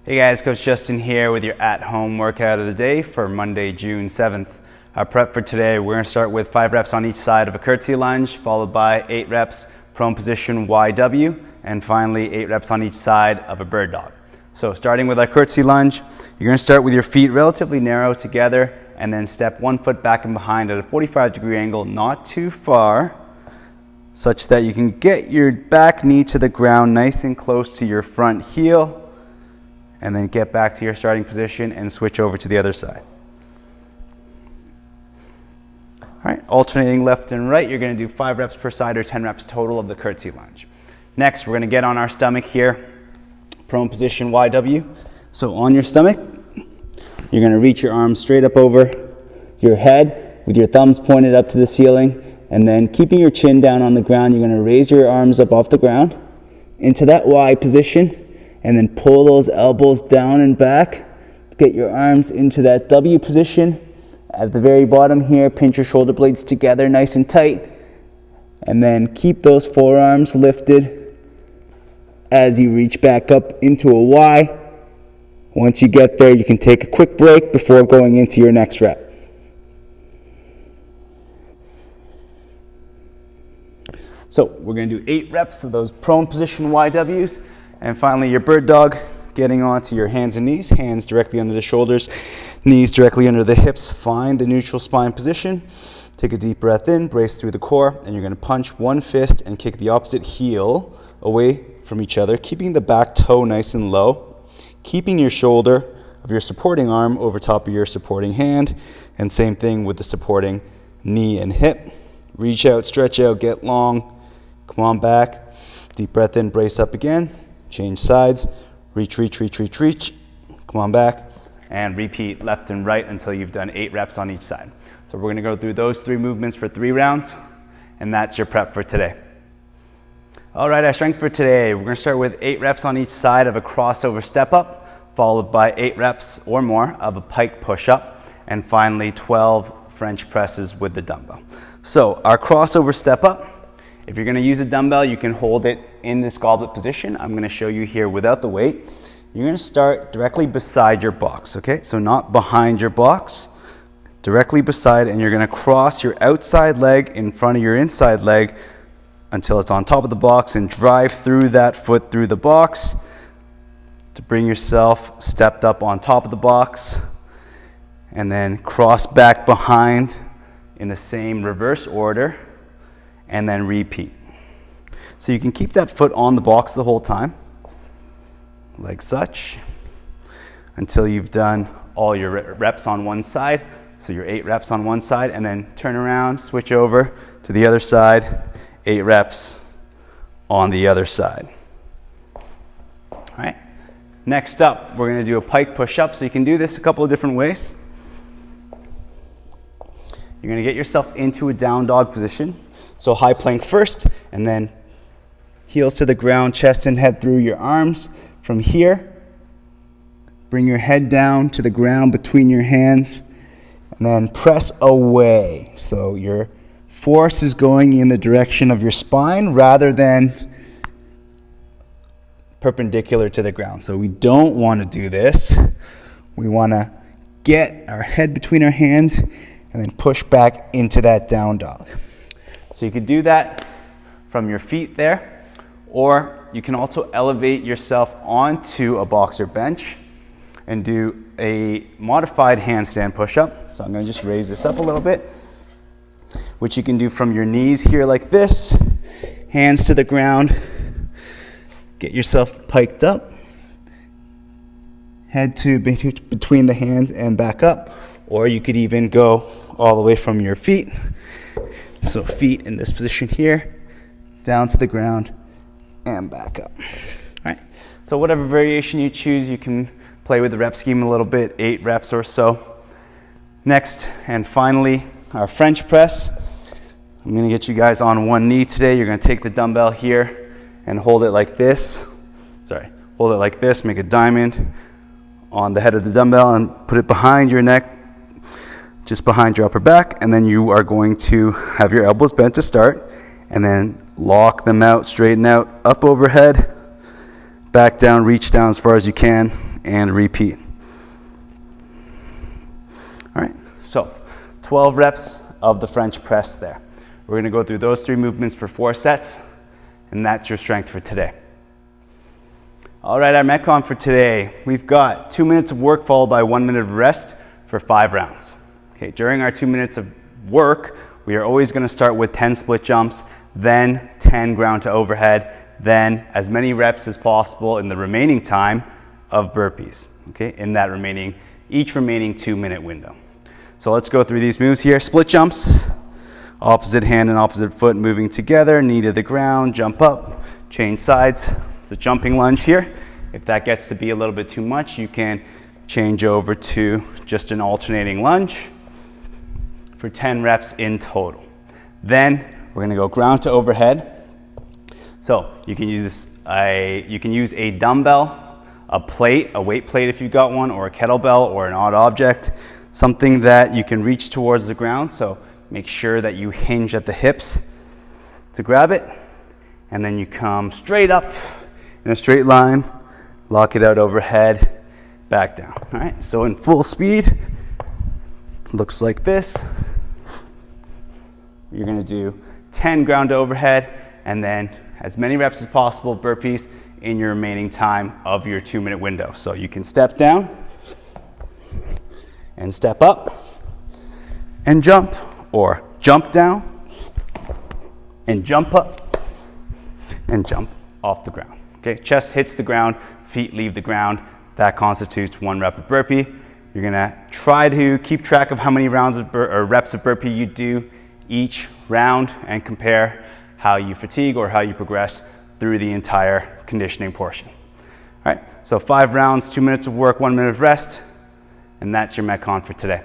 Hey guys, Coach Justin here with your at-home workout of the day for Monday, June 7th. Our prep for today, we're going to start with 5 reps on each side of a curtsy lunge, followed by 8 reps prone position YW, and finally 8 reps on each side of a bird dog. So starting with our curtsy lunge, you're going to start with your feet relatively narrow together and then step 1 foot back and behind at a 45-degree angle, not too far, such that you can get your back knee to the ground nice and close to your front heel, and then get back to your starting position and switch over to the other side. All right, alternating left and right, you're going to do 5 reps per side or 10 reps total of the curtsy lunge. Next, we're going to get on our stomach here, prone position YW. So on your stomach, you're going to reach your arms straight up over your head with your thumbs pointed up to the ceiling, and then keeping your chin down on the ground, you're going to raise your arms up off the ground into that Y position, and then pull those elbows down and back. Get your arms into that W position. At the very bottom here, pinch your shoulder blades together nice and tight. And then keep those forearms lifted as you reach back up into a Y. Once you get there, you can take a quick break before going into your next rep. So we're going to do 8 reps of those prone position YWs. And finally, your bird dog, getting onto your hands and knees, hands directly under the shoulders, knees directly under the hips. Find the neutral spine position. Take a deep breath in, brace through the core, and you're going to punch one fist and kick the opposite heel away from each other, keeping the back toe nice and low, keeping your shoulder of your supporting arm over top of your supporting hand, and same thing with the supporting knee and hip. Reach out, stretch out, get long, come on back, deep breath in, brace up again. Change sides, reach, reach, reach, reach, reach, come on back, and repeat left and right until you've done 8 reps on each side. So we're gonna go through those 3 movements for 3 rounds, and that's your prep for today. All right, our strength for today, we're gonna start with 8 reps on each side of a crossover step up, followed by 8 reps or more of a pike push up, and finally 12 French presses with the dumbbell. So our crossover step up, if you're going to use a dumbbell, you can hold it in this goblet position. I'm going to show you here without the weight. You're going to start directly beside your box, okay? So not behind your box, directly beside, and you're going to cross your outside leg in front of your inside leg until it's on top of the box and drive through that foot through the box to bring yourself stepped up on top of the box, and then cross back behind in the same reverse order, and then repeat. So you can keep that foot on the box the whole time, like such, until you've done all your reps on one side. So your 8 reps on one side, and then turn around, switch over to the other side, 8 reps on the other side. All right. Next up, we're gonna do a pike push-up. So you can do this a couple of different ways. You're gonna get yourself into a down dog position. So high plank first, and then heels to the ground, chest and head through your arms. From here, bring your head down to the ground between your hands, and then press away. So your force is going in the direction of your spine rather than perpendicular to the ground. So we don't want to do this. We want to get our head between our hands and then push back into that down dog. So you could do that from your feet there, or you can also elevate yourself onto a boxer bench and do a modified handstand push-up. So I'm going to just raise this up a little bit, which you can do from your knees here like this, hands to the ground, get yourself piked up, head to between the hands and back up, or you could even go all the way from your feet. So feet in this position here, down to the ground, and back up. All right. So whatever variation you choose, you can play with the rep scheme a little bit, 8 reps or so. Next, and finally, our French press. I'm gonna get you guys on one knee today. You're gonna take the dumbbell here and hold it like this. Hold it like this, make a diamond on the head of the dumbbell and put it behind your neck, just behind your upper back, and then you are going to have your elbows bent to start, and then lock them out, straighten out, up overhead, back down, reach down as far as you can, and repeat. All right, so 12 reps of the French press there. We're gonna go through those 3 movements for 4 sets, and that's your strength for today. All right, our Metcon for today, we've got 2 minutes of work followed by 1 minute of rest for 5 rounds. Okay, during our 2 minutes of work, we are always gonna start with 10 split jumps, then 10 ground to overhead, then as many reps as possible in the remaining time of burpees, okay, in that each remaining 2 minute window. So let's go through these moves here. Split jumps, opposite hand and opposite foot moving together, knee to the ground, jump up, change sides. It's a jumping lunge here. If that gets to be a little bit too much, you can change over to just an alternating lunge for 10 reps in total. Then we're gonna go ground to overhead. So you can use a dumbbell, a plate, a weight plate if you've got one, or a kettlebell or an odd object, something that you can reach towards the ground. So make sure that you hinge at the hips to grab it, and then you come straight up in a straight line, lock it out overhead, back down. All right, so in full speed, looks like this. You're gonna do 10 ground to overhead, and then as many reps as possible burpees in your remaining time of your 2 minute window. So you can step down and step up and jump, or jump down and jump up and jump off the ground. Okay, chest hits the ground, feet leave the ground. That constitutes 1 rep of burpee. You're gonna try to keep track of how many rounds of reps of burpee you do each round and compare how you fatigue or how you progress through the entire conditioning portion. All right, so 5 rounds, 2 minutes of work, 1 minute of rest, and that's your Metcon for today.